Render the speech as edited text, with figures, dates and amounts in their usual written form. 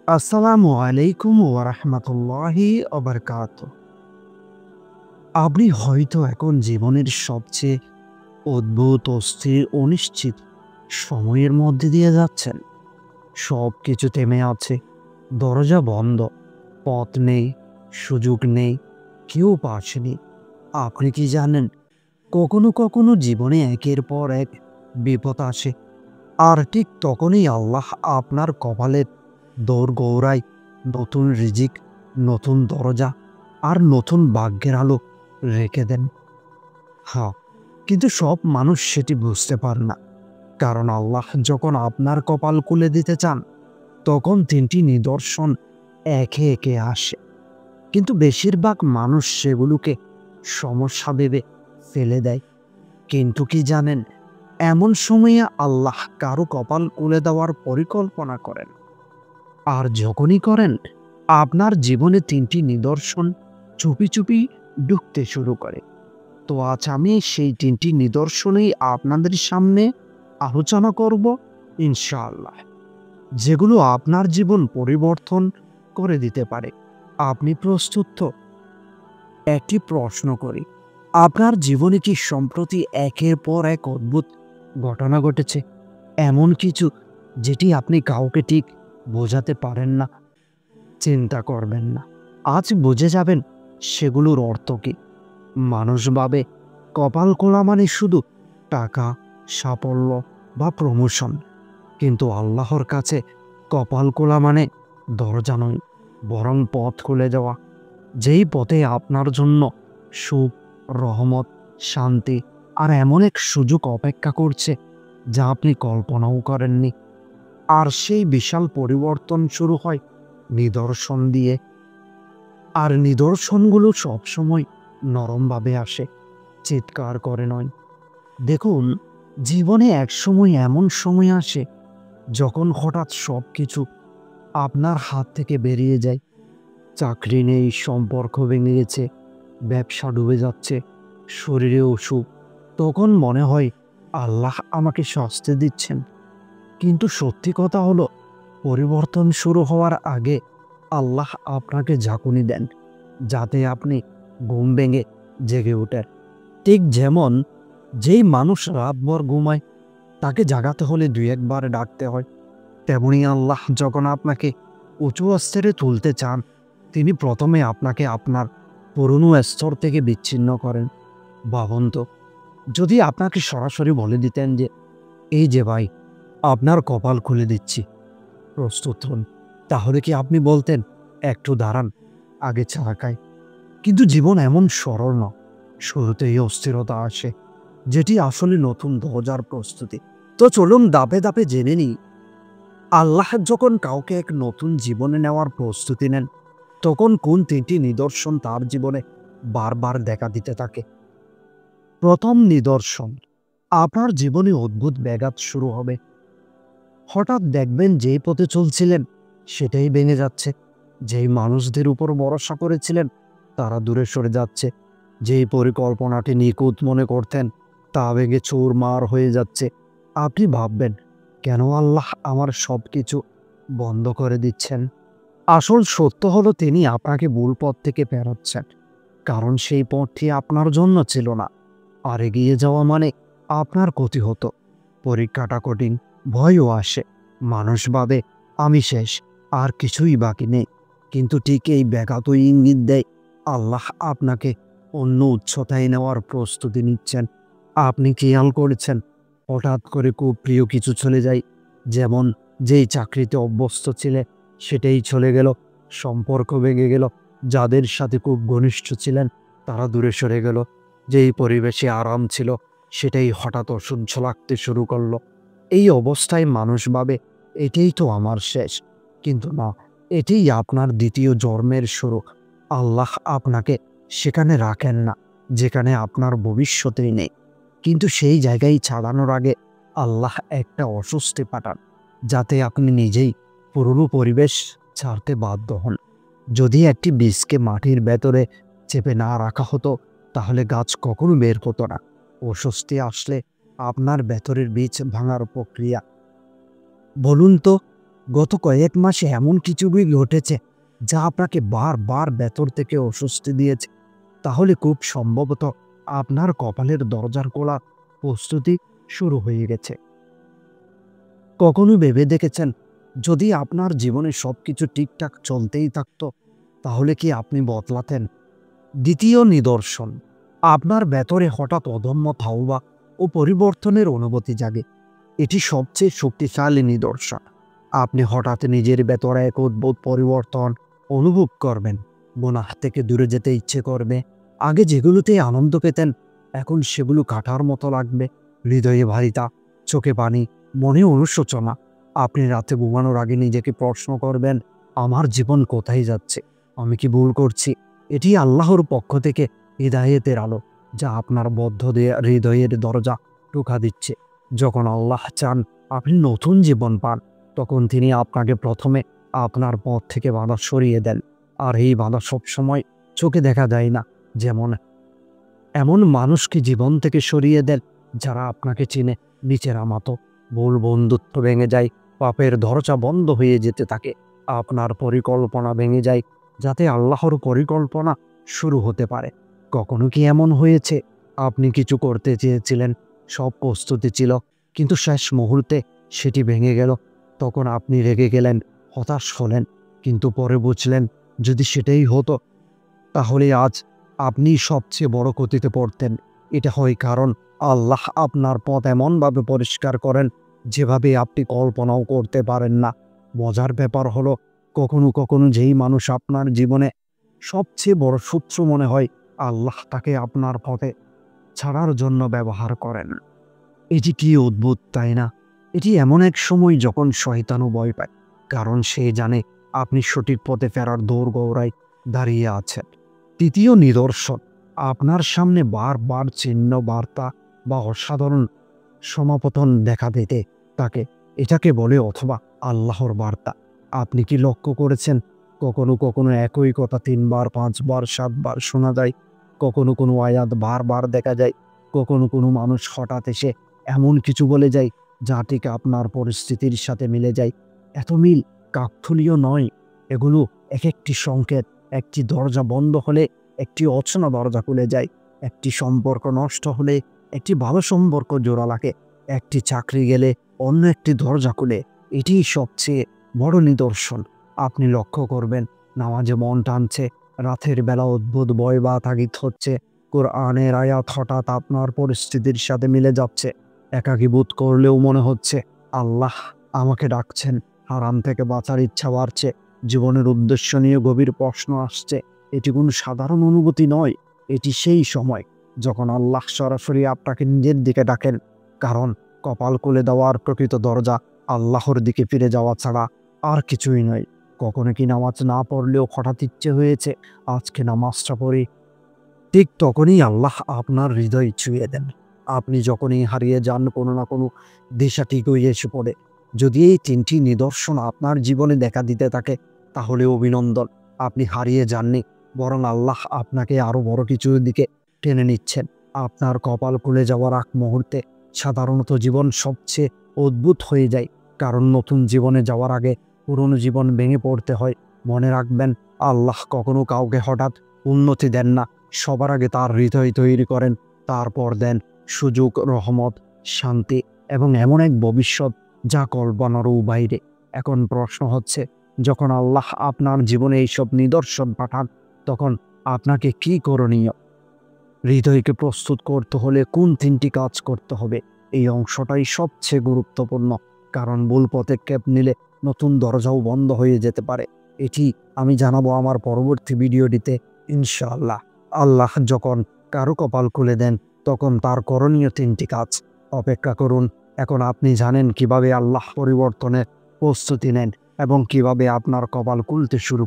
আসসালামু আলাইকুম ওয়া রাহমাতুল্লাহি ওয়া বারাকাতুহু। আপনি হয়তো এখন জীবনের সবচেয়ে অদ্ভুত, অস্থির, অনিশ্চিত সময়ের মধ্যে দিয়ে যাচ্ছেন। সবকিছু থেমে আছে, দরজা বন্ধ, পথ নেই, সুযোগ নেই, কেউ পাশে নেই। আপনি কি জানেন, কখনো কখনো জীবনে একের পর এক বিপদ আসে, আর ঠিক তখনই আল্লাহ আপনার কপালের দোর গৌরায় নতুন রিজিক, নতুন দরজা আর নতুন ভাগ্যের আলো রেখে দেন। হ্যাঁ, কিন্তু সব মানুষ সেটি বুঝতে পারে না। কারণ আল্লাহ যখন আপনার কপাল খুলে দিতে চান, তখন ৩টি নিদর্শন একে একে আসে। কিন্তু বেশিরভাগ মানুষ সেগুলোকে সমস্যা ভেবে ফেলে দেয়। কিন্তু কি জানেন, এমন সময়ে আল্লাহ কারো কপাল খুলে দেওয়ার পরিকল্পনা করেন। আর যখনই করেন, আপনার জীবনে ৩টি নিদর্শন চুপি চুপি ঢুকতে শুরু করে। তো আজ আমি সেই ৩টি নিদর্শনেই আপনাদের সামনে আলোচনা করব ইনশাআল্লাহ, যেগুলো আপনার জীবন পরিবর্তন করে দিতে পারে। আপনি প্রস্তুত তো? একটি প্রশ্ন করি, আপনার জীবনে কি সম্প্রতি একের পর এক অদ্ভুত ঘটনা ঘটেছে? এমন কিছু যেটি আপনি কাউকে ঠিক বোঝাতে পারেন না? চিন্তা করবেন না, আজ বুঝে যাবেন সেগুলোর অর্থ কি। মানুষ ভাবে কপাল খোলা মানে শুধু টাকা, সাফল্য বা প্রমোশন। কিন্তু আল্লাহর কাছে কপাল খোলা মানে দরজা নয়, বরং পথ খুলে যাওয়া। যেই পথে আপনার জন্য সুখ, রহমত, শান্তি আর এমন এক সুযোগ অপেক্ষা করছে যা আপনি কল্পনাও করেননি। আর সেই বিশাল পরিবর্তন শুরু হয় নিদর্শন দিয়ে। আর নিদর্শনগুলো সবসময় নরমভাবে আসে, চিৎকার করে নয়। দেখুন, জীবনে একসময় এমন সময় আসে যখন হঠাৎ সবকিছু আপনার হাত থেকে বেরিয়ে যায়। চাকরি নেই, সম্পর্ক ভেঙে গেছে, ব্যবসা ডুবে যাচ্ছে, শরীরে অসুখ। তখন মনে হয় আল্লাহ আমাকে শাস্তি দিচ্ছেন। কিন্তু সত্যি কথা হলো, পরিবর্তন শুরু হওয়ার আগে আল্লাহ আপনাকে ঝাঁকুনি দেন, যাতে আপনি ঘুম ভেঙে জেগে ওঠেন। ঠিক যেমন যেই মানুষ রাতভর ঘুমায়, তাকে জাগাতে হলে ২-১ বার ডাকতে হয়। তেমনি আল্লাহ যখন আপনাকে উঁচু স্তরে তুলতে চান, তিনি প্রথমে আপনাকে আপনার পুরনো স্তর থেকে বিচ্ছিন্ন করেন। ভাবুন তো, যদি আপনাকে সরাসরি বলে দিতেন যে, "এই যে ভাই, আপনার কপাল খুলে দিচ্ছি, প্রস্তুত হন।" তাহলে কি আপনি বলতেন, "একটু দাঁড়ান, আগে চা খাই"? কিন্তু জীবন এমন সরল না। শুরুতেই অস্থিরতা আসে, যেটি আসলে নতুন দরজার প্রস্তুতি। তো চলুন ধাপে ধাপে জেনে নিই, আল্লাহ যখন কাউকে এক নতুন জীবনে নেওয়ার প্রস্তুতি নেন, তখন কোন ৩টি নিদর্শন তার জীবনে বারবার দেখা দিতে থাকে। প্রথম নিদর্শন, আপনার জীবনে অদ্ভুত ব্যাঘাত শুরু হবে। হঠাৎ দেখবেন যেই পথে চলছিলেন সেটাই ভেঙে যাচ্ছে। যেই মানুষদের উপর ভরসা করেছিলেন তারা দূরে সরে যাচ্ছে। যেই পরিকল্পনাটি নিখুঁত মনে করতেন তা ভেঙে চুরমার হয়ে যাচ্ছে। আপনি ভাববেন, কেন আল্লাহ আমার সবকিছু বন্ধ করে দিচ্ছেন? আসল সত্য হলো, তিনি আপনাকে ভুল পথ থেকে ফেরাচ্ছেন। কারণ সেই পথটি আপনার জন্য ছিল না। আর এগিয়ে যাওয়া মানে আপনার ক্ষতি হতো। পরীক্ষাটা কঠিন, ভয়ও আসে। মানুষ ভাবে আমি শেষ, আর কিছুই বাকি নেই। কিন্তু ঠিক এই ব্যাঘাতই ইঙ্গিত দেয় আল্লাহ আপনাকে অন্য উচ্চতায় নেওয়ার প্রস্তুতি নিচ্ছেন। আপনি খেয়াল করেছেন, হঠাৎ করে খুব প্রিয় কিছু চলে যায়। যেমন যেই চাকরিতে অভ্যস্ত ছিলেন সেটাই চলে গেল, সম্পর্ক ভেঙে গেল, যাদের সাথে খুব ঘনিষ্ঠ ছিলেন তারা দূরে সরে গেল, যেই পরিবেশে আরাম ছিল সেটাই হঠাৎ অসহ্য লাগতে শুরু করলো। এই অবস্থায় মানুষ ভাবে এটাই তো আমার শেষ। কিন্তু না, এটিই আপনার দ্বিতীয় জন্মের শুরু। আল্লাহ আপনাকে সেখানে রাখেন না যেখানে আপনার ভবিষ্যতেই নেই। কিন্তু সেই জায়গায় ছাড়ানোর আগে আল্লাহ একটা অস্বস্তি পাঠান, যাতে আপনি নিজেই পুরনো পরিবেশ ছাড়তে বাধ্য হন। যদি একটি বীজকে মাটির ভেতরে চেপে না রাখা হতো, তাহলে গাছ কখনো বের হতো না। অস্বস্তি আসলে আপনার ভেতরের বীজ ভাঙার প্রক্রিয়া। বলুন তো, গত কয়েক মাসে এমন কিছু কি ঘটেছে যা আপনাকে বারবার ভেতর থেকে অস্বস্তি দিয়েছে? তাহলে খুব সম্ভবত আপনার কপালের দরজার খোলা প্রস্তুতি শুরু হয়ে গেছে। কখনো ভেবে দেখেছেন, যদি আপনার জীবনে সবকিছু ঠিকঠাক চলতেই থাকতো, তাহলে কি আপনি বদলাতেন? দ্বিতীয় নিদর্শন, আপনার ভেতরে হঠাৎ অদম্য তাওবা ও পরিবর্তনের অনুভূতি জাগে। এটি সবচেয়ে শক্তিশালী নিদর্শন। আপনি হঠাৎ নিজের ভেতরে এক অদ্ভুত পরিবর্তন অনুভব করবেন। গুনাহ থেকে দূরে যেতে ইচ্ছে করবে। আগে যেগুলোতে আনন্দ পেতেন, এখন সেগুলো কাটার মতো লাগবে। হৃদয়ে ভারিতা, চোখে পানি, মনে অনুশোচনা। আপনি রাতে ঘুমানোর আগে নিজেকে প্রশ্ন করবেন, আমার জীবন কোথায় যাচ্ছে? আমি কি ভুল করছি? এটি আল্লাহর পক্ষ থেকে হিদায়েতের আলো, যা আপনার বদ্ধ হৃদয়ের দরজা টোকা দিচ্ছে। যখন আল্লাহ চান আপনি নতুন জীবন পান, তখন তিনি আপনাকে প্রথমে আপনার পথ থেকে বাধা সরিয়ে দেন। আর এই বাধা সবসময় চোখে দেখা যায় না। যেমন এমন মানুষকে জীবন থেকে সরিয়ে দেন যারা আপনাকে চিনে নিচে নামাতো। ভুল বন্ধুত্ব ভেঙে যায়, পাপের দরজা বন্ধ হয়ে যেতে থাকে। আপনার পরিকল্পনা ভেঙে যায় যাতে আল্লাহর পরিকল্পনা শুরু হতে পারে। কখনো কি এমন হয়েছে, আপনি কিছু করতে চেয়েছিলেন, সব প্রস্তুতি ছিল, কিন্তু শেষ মুহূর্তে সেটি ভেঙে গেল? তখন আপনি রেগে গেলেন, হতাশ হলেন, কিন্তু পরে বুঝলেন যদি সেটাই হতো, তাহলে আজ আপনি সবচেয়ে বড় ক্ষতিতে পড়তেন। এটা হয় কারণ আল্লাহ আপনার পথ এমনভাবে পরিষ্কার করেন যেভাবে আপনি কল্পনাও করতে পারেন না। মজার ব্যাপার হলো, কখনো কখনো যেই মানুষ আপনার জীবনে সবচেয়ে বড় শত্রু মনে হয়, আল্লাহ তাকে আপনার পথে ছাড়ার জন্য ব্যবহার করেন। এটি কি অদ্ভুত, তাই না? এটি এমন এক সময় যখন শয়তানও ভয় পায়, কারণ সে জানে আপনি সঠিক পথে ফেরার দোরগোড়ায় দাঁড়িয়ে আছেন। তৃতীয় নিদর্শন, আপনার সামনে বারবার চিহ্ন, বার্তা বা অসাধারণ সমাপতন দেখা দিতে তাকে। এটাকে বলে অথবা আল্লাহর বার্তা। আপনি কি লক্ষ্য করেছেন, কখনো কখনো একই কথা ৩ বার, ৫ বার, ৭ বার শোনা যায়? কখনো কোনো আয়াত বারবার দেখা যায়? কখনো কোনো মানুষ হঠাৎ এসে এমন কিছু বলে যায় যা ঠিক আপনার পরিস্থিতির সাথে মিলে যায়? এত মিল কাকতালীয় নয়, এগুলো এক একটি সংকেত। একটি দরজা বন্ধ হলে একটি অচেনা দরজা খুলে যায়। একটি সম্পর্ক নষ্ট হলে একটি ভালো সম্পর্ক জোড়া লাগে। একটি চাকরি গেলে অন্য একটি দরজা খুলে। এটিই সবচেয়ে বড় নিদর্শন। আপনি লক্ষ্য করবেন, নামাজে মন টানছে, রাতের বেলা অদ্ভুত ভয় বা তাগিদ হচ্ছে, কোরআনের আয়াত হঠাৎ আপনার পরিস্থিতির সাথে মিলে যাচ্ছে। একাকী বোধ করলেও মনে হচ্ছে আল্লাহ আমাকে ডাকছেন। হারাম থেকে বাঁচার ইচ্ছা বাড়ছে, জীবনের উদ্দেশ্য নিয়ে গভীর প্রশ্ন আসছে। এটি কোনো সাধারণ অনুভূতি নয়, এটি সেই সময় যখন আল্লাহ সরাসরি আপনাকে নিজের দিকে ডাকেন। কারণ কপাল খুলে দেওয়ার প্রকৃত দরজা আল্লাহর দিকে ফিরে যাওয়া ছাড়া আর কিছুই নয়। কখনো কি নামাজ না পড়লেও হঠাৎ ইচ্ছে হয়েছে আজকে নামাজটা পড়ি? ঠিক তখনই আল্লাহ আপনার হৃদয় ছুঁয়ে দেন। আপনি যখনই হারিয়ে যান, কোনো না কোনো দিশা ঠিকই এসে পড়ে। যদি এই ৩টি নিদর্শন আপনার জীবনে দেখা দিতে থাকে, তাহলে অভিনন্দন, আপনি হারিয়ে যাননি, বরং আল্লাহ আপনাকে আরও বড় কিছুর দিকে টেনে নিচ্ছেন। আপনার কপাল খুলে যাওয়ার আগ মুহূর্তে সাধারণত জীবন সবচেয়ে অদ্ভুত হয়ে যায়, কারণ নতুন জীবনে যাওয়ার আগে পুরনো জীবন ভেঙে পড়তে হয়। মনে রাখবেন, আল্লাহ কখনো কাউকে হঠাৎ উন্নতি দেন না। সবার আগে তার হৃদয় তৈরি করেন, তারপর দেন সুযোগ, রহমত, শান্তি এবং এমন এক ভবিষ্যৎ যা কল্পনারও বাইরে। এখন প্রশ্ন হচ্ছে, যখন আল্লাহ আপনার জীবনে এইসব নিদর্শন পাঠান, তখন আপনাকে কি করণীয়? হৃদয়কে প্রস্তুত করতে হলে কোন ৩টি কাজ করতে হবে? এই অংশটাই সবচেয়ে গুরুত্বপূর্ণ, কারণ ভুল পদক্ষেপ নিলে নতুন দরজাও বন্ধ হয়ে যেতে পারে। এটি আমি জানাবো আমার পরবর্তী ভিডিওটিতে, ইনশাআল্লাহ। আল্লাহ যখন কারো কপাল খুলে দেন, তখন তার করণীয় ৩টি কাজ। অপেক্ষা করুন। এখন আপনি জানেন কিভাবে আল্লাহ পরিবর্তনের প্রস্তুতি নেন এবং কিভাবে আপনার কপাল খুলতে শুরু